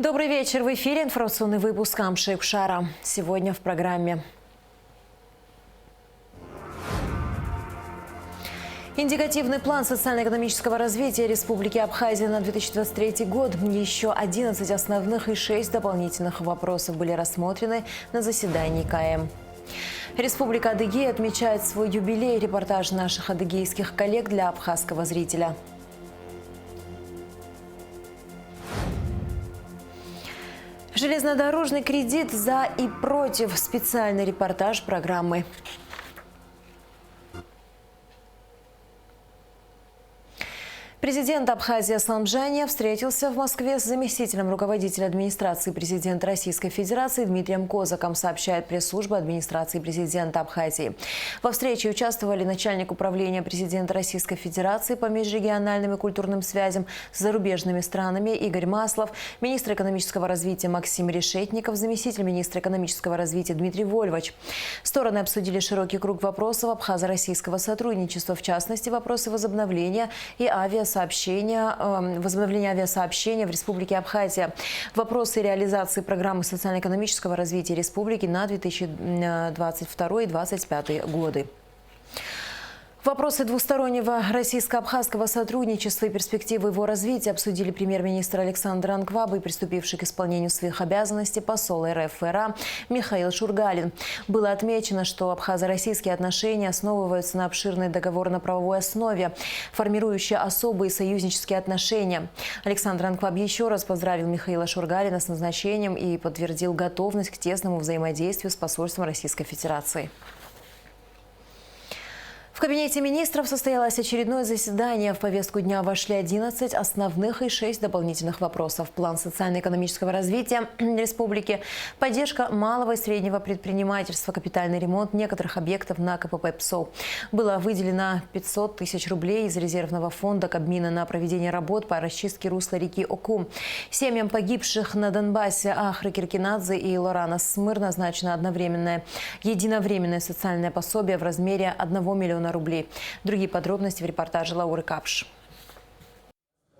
Добрый вечер. В эфире информационный выпуск Амшейкшара. Сегодня в программе. Индикативный план социально-экономического развития Республики Абхазия на 2023 год. Еще 11 основных и 6 дополнительных вопросов были рассмотрены на заседании КМ. Республика Адыгея отмечает свой юбилей. Репортаж наших адыгейских коллег для абхазского зрителя. Железнодорожный кредит за и против. Специальный репортаж программы. Президент Абхазии Аслан Джания встретился в Москве с заместителем руководителя администрации президента Российской Федерации Дмитрием Козаком, сообщает пресс-служба администрации президента Абхазии. Во встрече участвовали начальник управления президента Российской Федерации по межрегиональным и культурным связям с зарубежными странами Игорь Маслов, министр экономического развития Максим Решетников, заместитель министра экономического развития Дмитрий Вольвач. Стороны обсудили широкий круг вопросов абхазо-российского сотрудничества, в частности, вопросы возобновления авиасообщения в Республике Абхазия, вопросы реализации программы социально-экономического развития республики на 2022-2025 годы. Вопросы двустороннего российско-абхазского сотрудничества и перспективы его развития обсудили премьер-министр Александр Анкваб и приступивший к исполнению своих обязанностей посол РФ в ИРА Михаил Шургалин. Было отмечено, что абхазо-российские отношения основываются на обширной договорно-правовой основе, формирующей особые союзнические отношения. Александр Анкваб еще раз поздравил Михаила Шургалина с назначением и подтвердил готовность к тесному взаимодействию с посольством Российской Федерации. В Кабинете министров состоялось очередное заседание. В повестку дня вошли 11 основных и 6 дополнительных вопросов. План социально-экономического развития республики, поддержка малого и среднего предпринимательства, капитальный ремонт некоторых объектов на КПП ПСО. Было выделено 500 тысяч рублей из резервного фонда Кабмина на проведение работ по расчистке русла реки Оку. Семьям погибших на Донбассе Ахры Киркинадзе и Лорана Смыр назначено единовременное социальное пособие в размере 1 миллиона рублей. Другие подробности в репортаже Лауры Капш.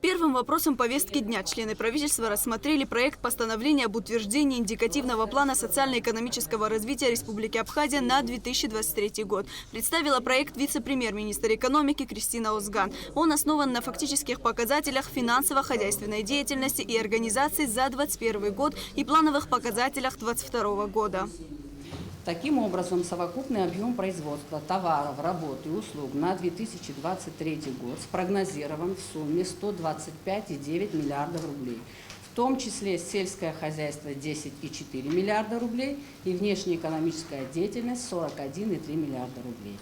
Первым вопросом повестки дня члены правительства рассмотрели проект постановления об утверждении индикативного плана социально-экономического развития Республики Абхазия на 2023 год. Представила проект вице-премьер-министр экономики Кристина Озган. Он основан на фактических показателях финансово-хозяйственной деятельности и организации за 2021 год и плановых показателях 2022 года. Таким образом, совокупный объем производства товаров, работ и услуг на 2023 год спрогнозирован в сумме 125,9 миллиардов рублей. В том числе сельское хозяйство 10,4 миллиарда рублей и внешнеэкономическая деятельность 41,3 миллиарда рублей.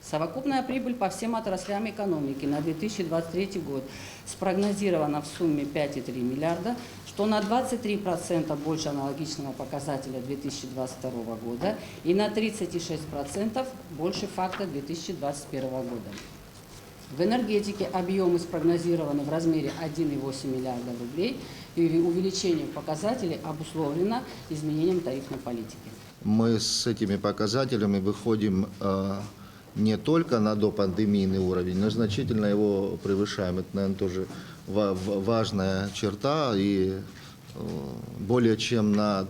Совокупная прибыль по всем отраслям экономики на 2023 год спрогнозирована в сумме 5,3 миллиарда, что на 23% больше аналогичного показателя 2022 года и на 36% больше факта 2021 года. В энергетике объемы спрогнозированы в размере 1,8 миллиарда рублей, и увеличение показателей обусловлено изменением тарифной политики. Мы с этими показателями выходим не только на допандемийный уровень, но значительно его превышаем. Это, наверное, тоже важная черта, и более чем на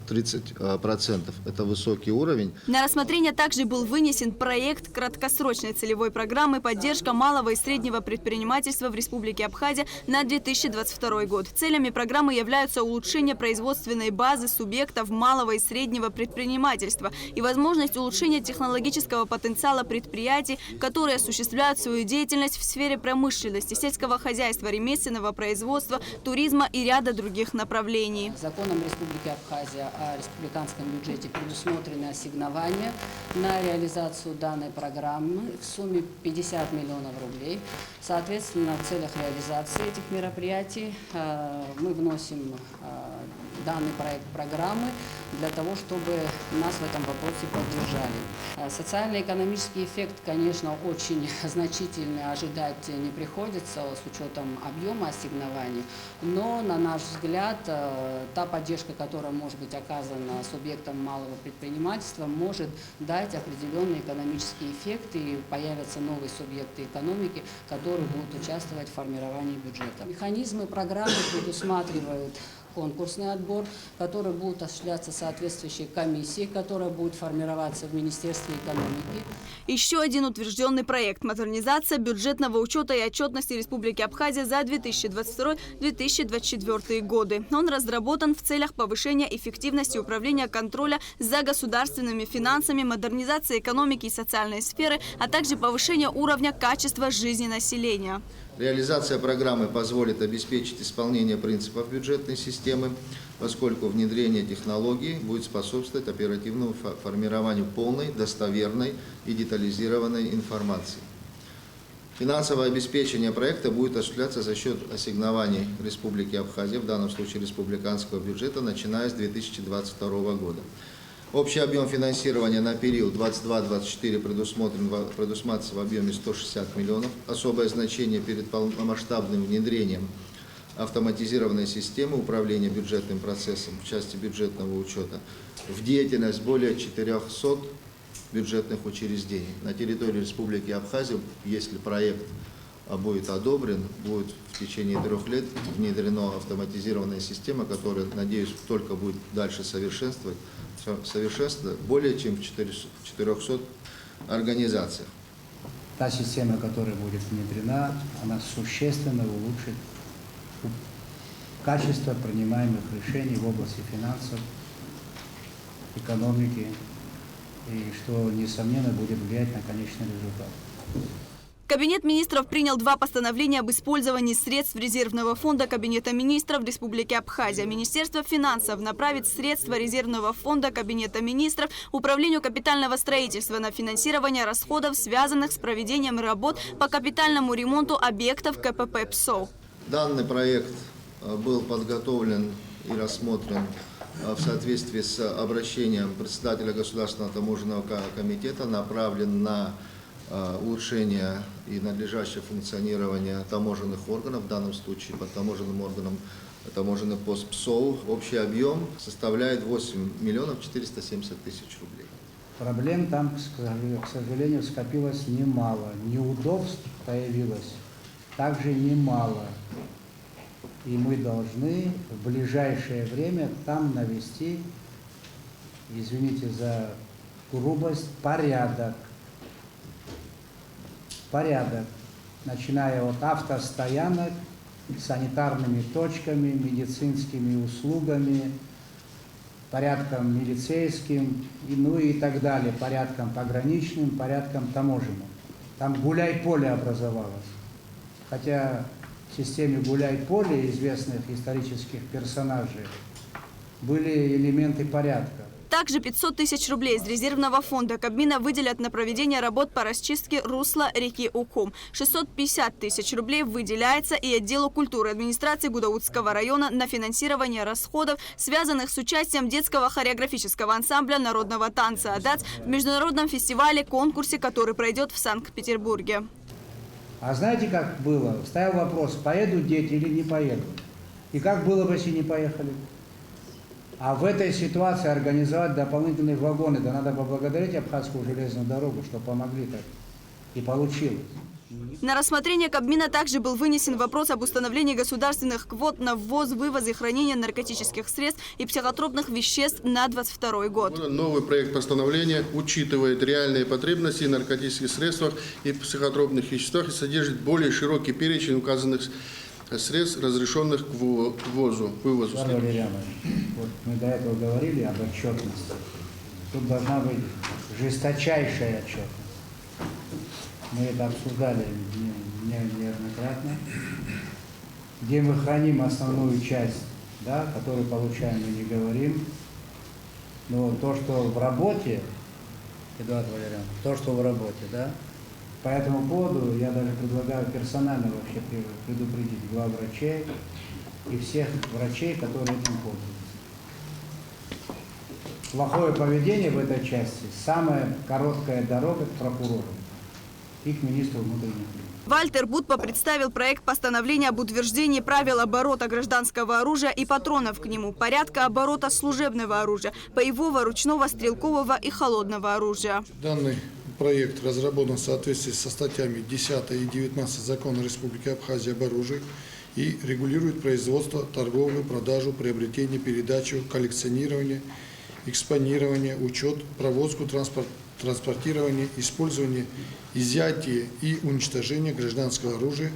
30% это высокий уровень. На рассмотрение также был вынесен проект краткосрочной целевой программы «Поддержка малого и среднего предпринимательства в Республике Абхазия на 2022 год». Целями программы являются улучшение производственной базы субъектов малого и среднего предпринимательства и возможность улучшения технологического потенциала предприятий, которые осуществляют свою деятельность в сфере промышленности, сельского хозяйства, ремесленного производства, туризма и ряда других направлений. Законом Республики Абхазия о республиканском бюджете предусмотрены ассигнования на реализацию данной программы в сумме 50 миллионов рублей. Соответственно, в целях реализации этих мероприятий мы вносим данный проект программы для того, чтобы нас в этом вопросе поддержали. Социально-экономический эффект, конечно, очень значительный, ожидать не приходится с учетом объема ассигнований, но, на наш взгляд, та поддержка, которая может быть оказана субъектам малого предпринимательства, может дать определенный экономический эффект, и появятся новые субъекты экономики, которые будут участвовать в формировании бюджета. Механизмы программы предусматривают конкурсный отбор, который будет осуществляться соответствующей комиссией, которая будет формироваться в Министерстве экономики. Еще один утвержденный проект – модернизация бюджетного учета и отчетности Республики Абхазия за 2022-2024 годы. Он разработан в целях повышения эффективности управления контроля за государственными финансами, модернизации экономики и социальной сферы, а также повышения уровня качества жизни населения. Реализация программы позволит обеспечить исполнение принципов бюджетной системы, поскольку внедрение технологий будет способствовать оперативному формированию полной, достоверной и детализированной информации. Финансовое обеспечение проекта будет осуществляться за счет ассигнований Республики Абхазия, в данном случае республиканского бюджета, начиная с 2022 года. Общий объем финансирования на период 2022-2024 предусматривается в объеме 160 миллионов. Особое значение перед полномасштабным внедрением автоматизированной системы управления бюджетным процессом в части бюджетного учета в деятельность более 400 бюджетных учреждений. На территории Республики Абхазия, если проект будет одобрен, будет в течение 3 лет внедрена автоматизированная система, которая, надеюсь, только будет дальше совершенствовать более чем в 400 организациях. Та система, которая будет внедрена, она существенно улучшит качество принимаемых решений в области финансов, экономики, и что, несомненно, будет влиять на конечный результат. Кабинет министров принял 2 постановления об использовании средств резервного фонда Кабинета министров Республики Абхазия. Министерство финансов направит средства резервного фонда Кабинета министров Управлению капитального строительства на финансирование расходов, связанных с проведением работ по капитальному ремонту объектов КПП ПСО. Данный проект был подготовлен и рассмотрен в соответствии с обращением председателя Государственного таможенного комитета, направлен на улучшение и надлежащее функционирование таможенных органов, в данном случае под таможенным органом таможенный пост ПСО. Общий объем составляет 8 миллионов 470 тысяч рублей. Проблем там, к сожалению, скопилось немало. Неудобств появилось также немало. И мы должны в ближайшее время там навести, извините за грубость, порядок, начиная от автостоянок, санитарными точками, медицинскими услугами, порядком милицейским, ну и так далее, порядком пограничным, порядком таможенным. Там гуляй-поле образовалось. Хотя в системе гуляй-поле известных исторических персонажей были элементы порядка. Также 500 тысяч рублей из резервного фонда Кабмина выделят на проведение работ по расчистке русла реки Ухум. 650 тысяч рублей выделяется и отделу культуры администрации Гудаутского района на финансирование расходов, связанных с участием детского хореографического ансамбля народного танца «Адац» в международном фестивале-конкурсе, который пройдет в Санкт-Петербурге. А знаете, как было? Стоял вопрос, поедут дети или не поедут. И как было бы, если не поехали? А в этой ситуации организовать дополнительные вагоны, да надо поблагодарить Абхазскую железную дорогу, что помогли так. И получилось. На рассмотрение Кабмина также был вынесен вопрос об установлении государственных квот на ввоз, вывоз и хранение наркотических средств и психотропных веществ на 2022 год. Новый проект постановления учитывает реальные потребности в наркотических средствах и психотропных веществах и содержит более широкий перечень указанных средств, разрешенных к ввозу, вывозу. Валерий Иванович, вот мы до этого говорили об отчетности. Тут должна быть жесточайшая отчетность. Мы это обсуждали неоднократно. Где мы храним основную часть, да, которую получаем, мы не говорим. Но то, что в работе, Эдуард Валерьянович, то, что в работе, да, по этому поводу я даже предлагаю персонально вообще предупредить главврачей и всех врачей, которые этим пользуются. плохое поведение в этой части, самая короткая дорога к прокурору и к министру внутренних дел. Вальтер Будпа представил проект постановления об утверждении правил оборота гражданского оружия и патронов к нему, порядка оборота служебного оружия, боевого, ручного, стрелкового и холодного оружия. Данный проект разработан в соответствии со статьями 10 и 19 Закона Республики Абхазия об оружии и регулирует производство, торговлю, продажу, приобретение, передачу, коллекционирование, экспонирование, учет, провозку, транспортирование, использование, изъятие и уничтожение гражданского оружия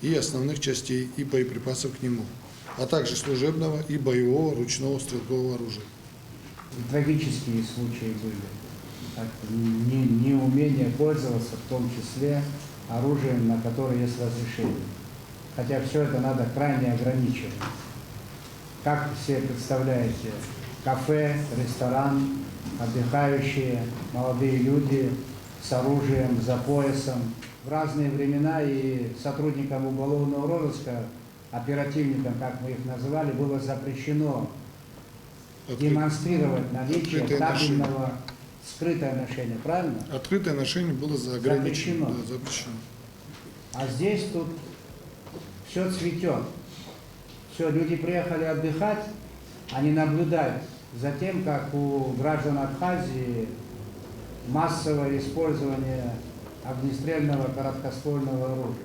и основных частей и боеприпасов к нему, а также служебного и боевого ручного стрелкового оружия. Трагические случаи были. Так, неумение пользоваться, в том числе оружием, на которое есть разрешение. Хотя все это надо крайне ограничивать. Как вы себе представляете, кафе, ресторан, отдыхающие, молодые люди с оружием, за поясом. В разные времена и сотрудникам уголовного розыска, оперативникам, как мы их называли, было запрещено демонстрировать наличие табельного, скрытое ношение, правильно? Открытое ношение было ограничено. Запрещено. Да, запрещено. А здесь тут все цветет. Все, люди приехали отдыхать, а не наблюдать за тем, как у граждан Абхазии массовое использование огнестрельного короткоствольного оружия.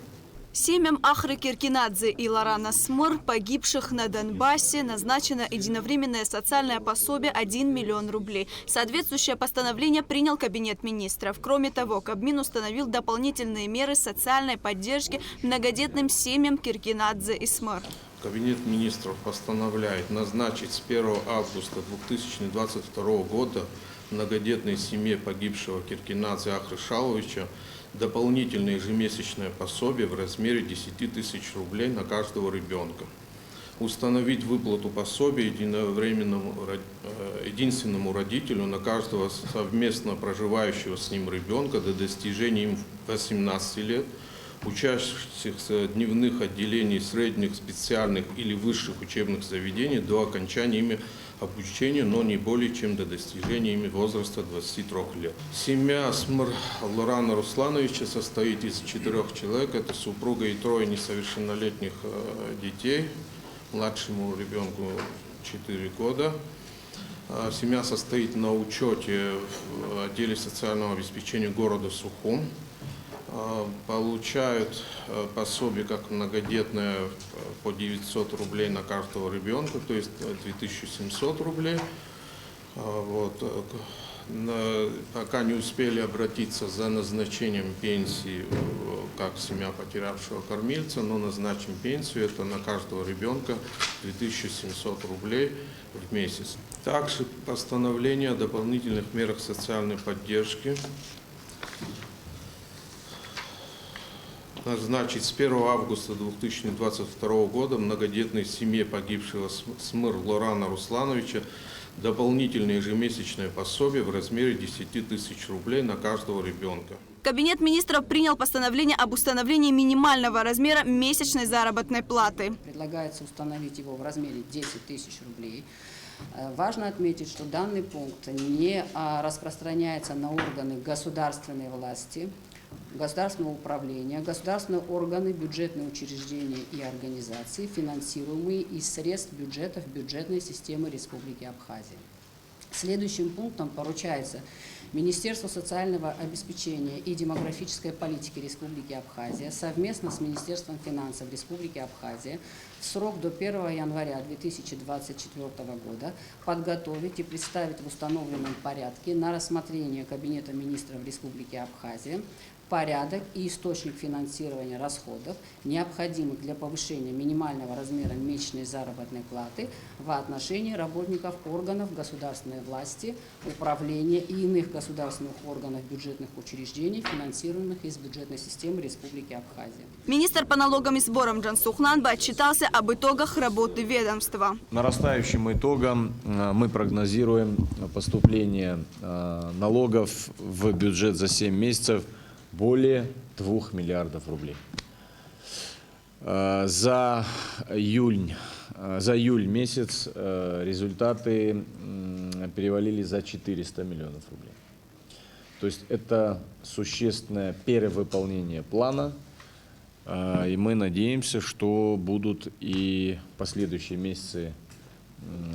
Семьям Ахры Киркинадзе и Лорана Смыр, погибших на Донбассе, назначено единовременное социальное пособие 1 миллион рублей. Соответствующее постановление принял Кабинет министров. Кроме того, Кабмин установил дополнительные меры социальной поддержки многодетным семьям Киркинадзе и Смыр. Кабинет министров постановляет назначить с 1 августа 2022 года многодетной семье погибшего Киркинадзе Ахры Шаловича дополнительное ежемесячное пособие в размере 10 тысяч рублей на каждого ребенка. Установить выплату пособия единственному родителю на каждого совместно проживающего с ним ребенка до достижения им 18 лет, учащихся дневных отделений средних, специальных или высших учебных заведений до окончания ими обучения, но не более чем до достижения ими возраста 23 лет. Семья Смыр Лорана Руслановича состоит из 4 человек. Это супруга и 3 несовершеннолетних детей. Младшему ребенку 4 года. Семья состоит на учете в отделе социального обеспечения города Сухум. Получают пособие как многодетное по 900 рублей на каждого ребенка, то есть 2700 рублей. Вот. Пока не успели обратиться за назначением пенсии, как семья потерявшего кормильца, но назначим пенсию, это на каждого ребенка 2700 рублей в месяц. Также постановление о дополнительных мерах социальной поддержки. Назначить с 1 августа 2022 года многодетной семье погибшего Смыр Лорана Руслановича дополнительное ежемесячное пособие в размере 10 тысяч рублей на каждого ребенка. Кабинет министров принял постановление об установлении минимального размера месячной заработной платы. Предлагается установить его в размере 10 тысяч рублей. Важно отметить, что данный пункт не распространяется на органы государственной власти, государственного управления, государственные органы, бюджетные учреждения и организации, финансируемые из средств бюджетов бюджетной системы Республики Абхазия. Следующим пунктом поручается Министерству социального обеспечения и демографической политики Республики Абхазия совместно с Министерством финансов Республики Абхазия в срок до 1 января 2024 года подготовить и представить в установленном порядке на рассмотрение Кабинета министров Республики Абхазия порядок и источник финансирования расходов, необходимых для повышения минимального размера месячной заработной платы в отношении работников органов государственной власти, управления и иных государственных органов бюджетных учреждений, финансируемых из бюджетной системы Республики Абхазия. Министр по налогам и сборам Джансух Нанба отчитался об итогах работы ведомства. Нарастающим итогом мы прогнозируем поступление налогов в бюджет за 7 месяцев более 2 миллиардов рублей. За июль месяц результаты перевалили за 400 миллионов рублей. То есть это существенное перевыполнение плана, и мы надеемся, что будут и последующие месяцы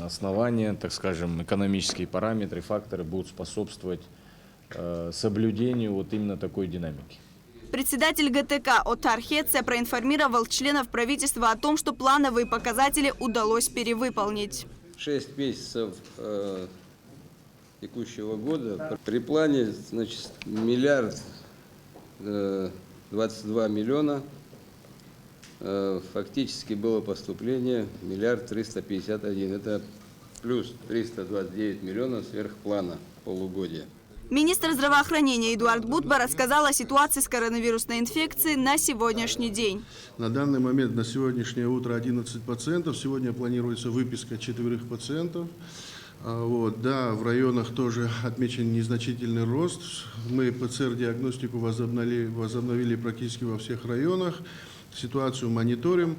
основания, так скажем, экономические параметры, факторы будут способствовать соблюдению вот именно такой динамики. Председатель ГТК Отар Хетце проинформировал членов правительства о том, что плановые показатели удалось перевыполнить. 6 месяцев текущего года при плане, значит, 1 022 миллиона. Фактически было поступление 1 351 000. Это плюс 329 миллионов сверх плана полугодия. Министр здравоохранения Эдуард Будба рассказал о ситуации с коронавирусной инфекцией на сегодняшний день. На данный момент, на сегодняшнее утро 11 пациентов. Сегодня планируется выписка 4 пациентов. Вот, да, в районах тоже отмечен незначительный рост. Мы ПЦР-диагностику возобновили практически во всех районах. Ситуацию мониторим.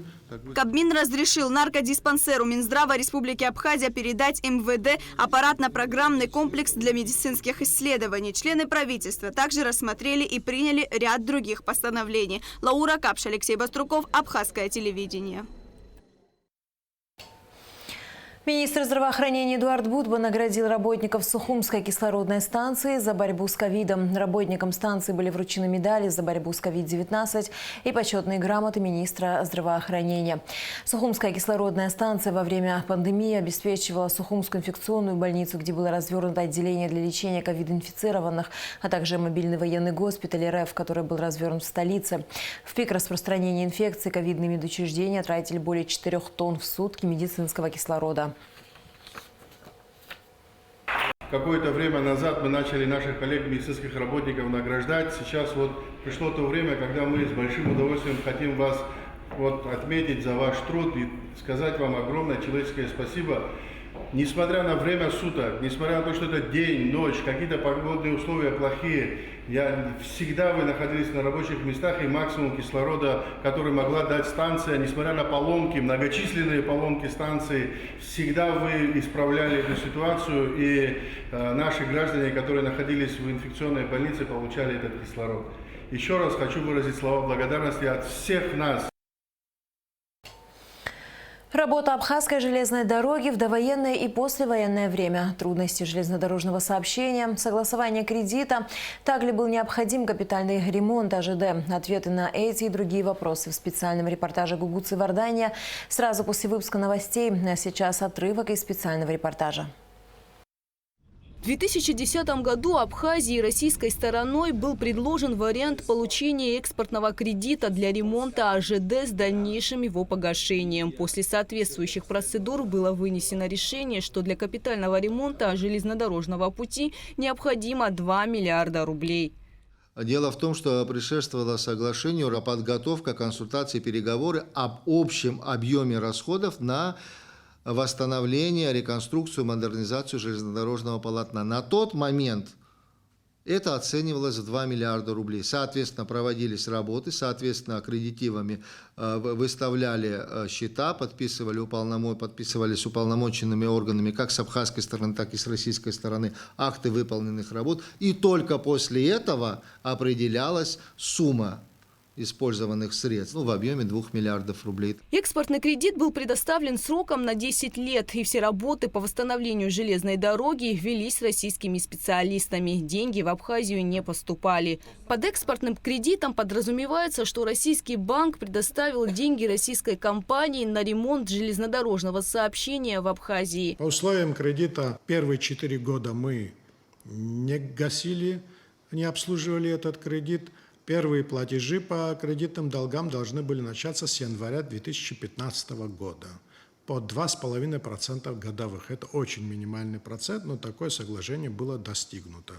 Кабмин разрешил наркодиспансеру Минздрава Республики Абхазия передать МВД аппаратно-программный комплекс для медицинских исследований. Члены правительства также рассмотрели и приняли ряд других постановлений. Лаура Капш, Алексей Баструков, Абхазское телевидение. Министр здравоохранения Эдуард Будба наградил работников Сухумской кислородной станции за борьбу с ковидом. Работникам станции были вручены медали за борьбу с COVID-19 и почетные грамоты министра здравоохранения. Сухумская кислородная станция во время пандемии обеспечивала Сухумскую инфекционную больницу, где было развернуто отделение для лечения ковид-инфицированных, а также мобильный военный госпиталь РФ, который был развернут в столице. В пик распространения инфекции ковидные медучреждения тратили более 4 тонн в сутки медицинского кислорода. Какое-то время назад мы начали наших коллег медицинских работников награждать. Сейчас вот пришло то время, когда мы с большим удовольствием хотим вас отметить за ваш труд и сказать вам огромное человеческое спасибо. Несмотря на время суток, несмотря на то, что это день, ночь, какие-то погодные условия плохие, всегда вы находились на рабочих местах, и максимум кислорода, который могла дать станция, несмотря на поломки, многочисленные поломки станции, всегда вы исправляли эту ситуацию, и наши граждане, которые находились в инфекционной больнице, получали этот кислород. Еще раз хочу выразить слова благодарности от всех нас. Работа Абхазской железной дороги в довоенное и послевоенное время. Трудности железнодорожного сообщения, согласование кредита. Так ли был необходим капитальный ремонт АЖД? Ответы на эти и другие вопросы в специальном репортаже Гугуцы Вардания сразу после выпуска новостей. А сейчас отрывок из специального репортажа. В 2010 году Абхазии российской стороной был предложен вариант получения экспортного кредита для ремонта АЖД с дальнейшим его погашением. После соответствующих процедур было вынесено решение, что для капитального ремонта железнодорожного пути необходимо 2 миллиарда рублей. Дело в том, что предшествовало соглашению подготовка, консультации, переговоры об общем объеме расходов на восстановление, реконструкцию, модернизацию железнодорожного полотна. На тот момент это оценивалось в 2 миллиарда рублей. Соответственно, проводились работы, соответственно, аккредитивами выставляли счета, подписывались уполномоченными органами как с абхазской стороны, так и с российской стороны акты выполненных работ. И только после этого определялась сумма использованных средств в объеме 2 миллиардов рублей. Экспортный кредит был предоставлен сроком на 10 лет, и все работы по восстановлению железной дороги велись российскими специалистами. Деньги в Абхазию не поступали. Под экспортным кредитом подразумевается, что российский банк предоставил деньги российской компании на ремонт железнодорожного сообщения в Абхазии. По условиям кредита первые 4 года мы не гасили, не обслуживали этот кредит. Первые платежи по кредитным долгам должны были начаться с января 2015 года по 2,5% годовых. Это очень минимальный процент, но такое соглашение было достигнуто.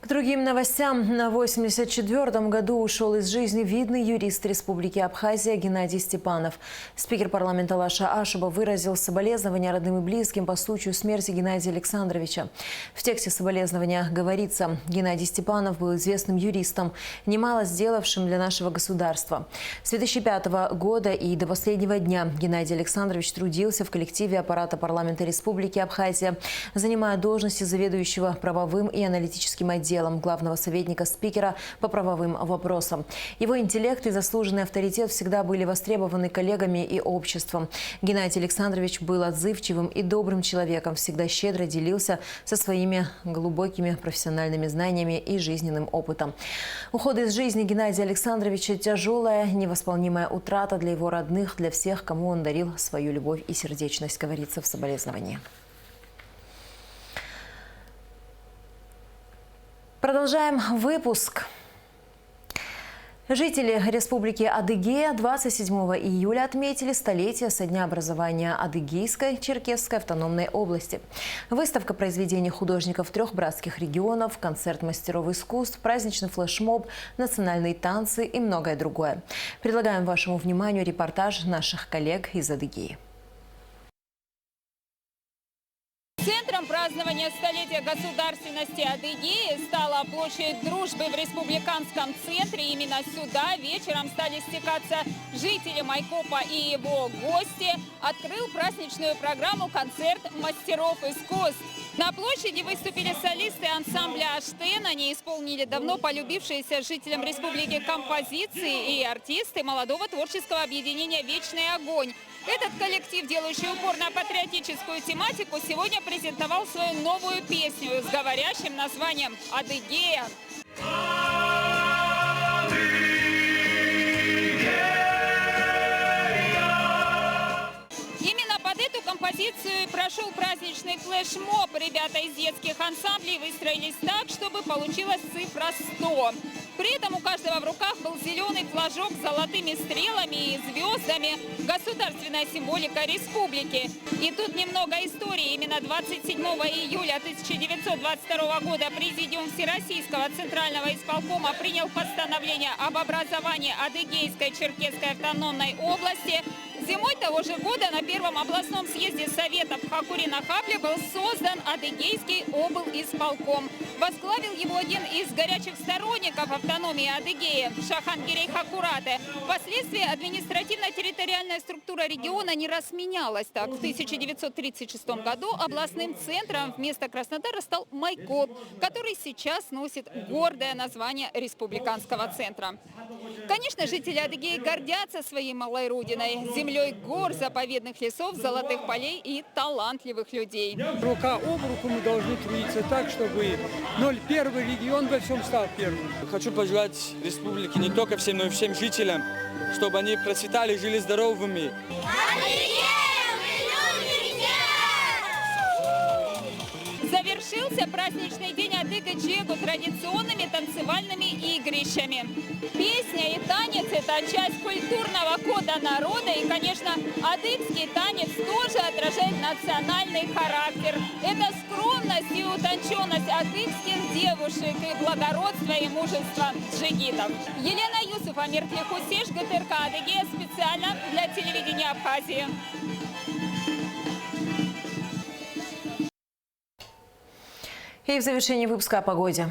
К другим новостям. На 84-м году ушел из жизни видный юрист Республики Абхазия Геннадий Степанов. Спикер парламента Лаша Ашуба выразил соболезнования родным и близким по случаю смерти Геннадия Александровича. В тексте соболезнования говорится: Геннадий Степанов был известным юристом, немало сделавшим для нашего государства. С 2005 года и до последнего дня Геннадий Александрович трудился в коллективе аппарата парламента Республики Абхазия, занимая должности заведующего правовым и аналитическим отделом главного советника спикера по правовым вопросам. Его интеллект и заслуженный авторитет всегда были востребованы коллегами и обществом. Геннадий Александрович был отзывчивым и добрым человеком, всегда щедро делился со своими глубокими профессиональными знаниями и жизненным опытом. Уход из жизни Геннадия Александровича – тяжелая, невосполнимая утрата для его родных, для всех, кому он дарил свою любовь и сердечность, говорится в соболезновании. Продолжаем выпуск. Жители Республики Адыгея 27 июля отметили столетие со дня образования Адыгейской Черкесской автономной области. Выставка произведений художников трех братских регионов, концерт мастеров искусств, праздничный флешмоб, национальные танцы и многое другое. Предлагаем вашему вниманию репортаж наших коллег из Адыгеи. Центром празднования столетия государственности Адыгеи стала площадь Дружбы в республиканском центре. Именно сюда вечером стали стекаться жители Майкопа и его гости. Открыл праздничную программу концерт мастеров искусств. На площади выступили солисты ансамбля «Аштен». Они исполнили давно полюбившиеся жителям республики композиции и артисты молодого творческого объединения «Вечный огонь». Этот коллектив, делающий упор на патриотическую тематику, сегодня презентовал свою новую песню с говорящим названием «Адыгея». Именно под эту композицию прошел праздничный флешмоб. Ребята из детских ансамблей выстроились так, чтобы получилась цифра 100. При этом у каждого в руках был зеленый флажок с золотыми стрелами и звездами. Государственная символика республики. И тут немного истории. Именно 27 июля 1922 года Президиум Всероссийского Центрального исполкома принял постановление об образовании Адыгейской Черкесской автономной области. Зимой того же года на первом областном съезде Совета в Хакури-на-Хабле был создан Адыгейский облисполком. Возглавил его один из горячих сторонников автономии Адыгеи – Шахангирей Хакурате. Впоследствии административно-территориальная структура региона не раз менялась. Так, в 1936 году областным центром вместо Краснодара стал Майкоп, который сейчас носит гордое название республиканского центра. Конечно, жители Адыгеи гордятся своей малой родиной, землей гор, заповедных лесов, золотых полей и талантливых людей. Рука об руку мы должны трудиться так, чтобы 01 регион во всем стал первым. Хочу пожелать республике не только всем, но и всем жителям, чтобы они процветали, жили здоровыми. Завершился праздничный день Адыга-Джегу традиционными танцевальными игрищами. Песня и танец – это часть культурного кода народа. И, конечно, адыгский танец тоже отражает национальный характер. Это скромность и утонченность адыгских девушек и благородство и мужество джигитов. Елена Юсуф, Амир Тлихусеш, ГТРК Адыгея, специально для телевидения Абхазии. И в завершении выпуска о погоде.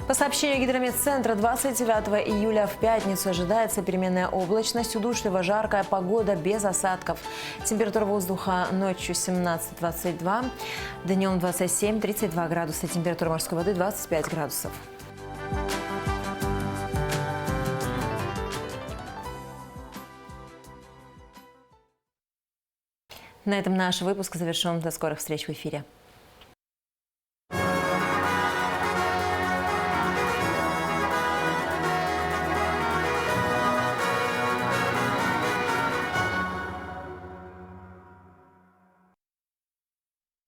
По сообщению Гидрометцентра, 29 июля в пятницу ожидается переменная облачность, удушливо жаркая погода без осадков. Температура воздуха ночью 17-22, днем 27-32 градуса, температура морской воды 25 градусов. На этом наш выпуск завершен. До скорых встреч в эфире.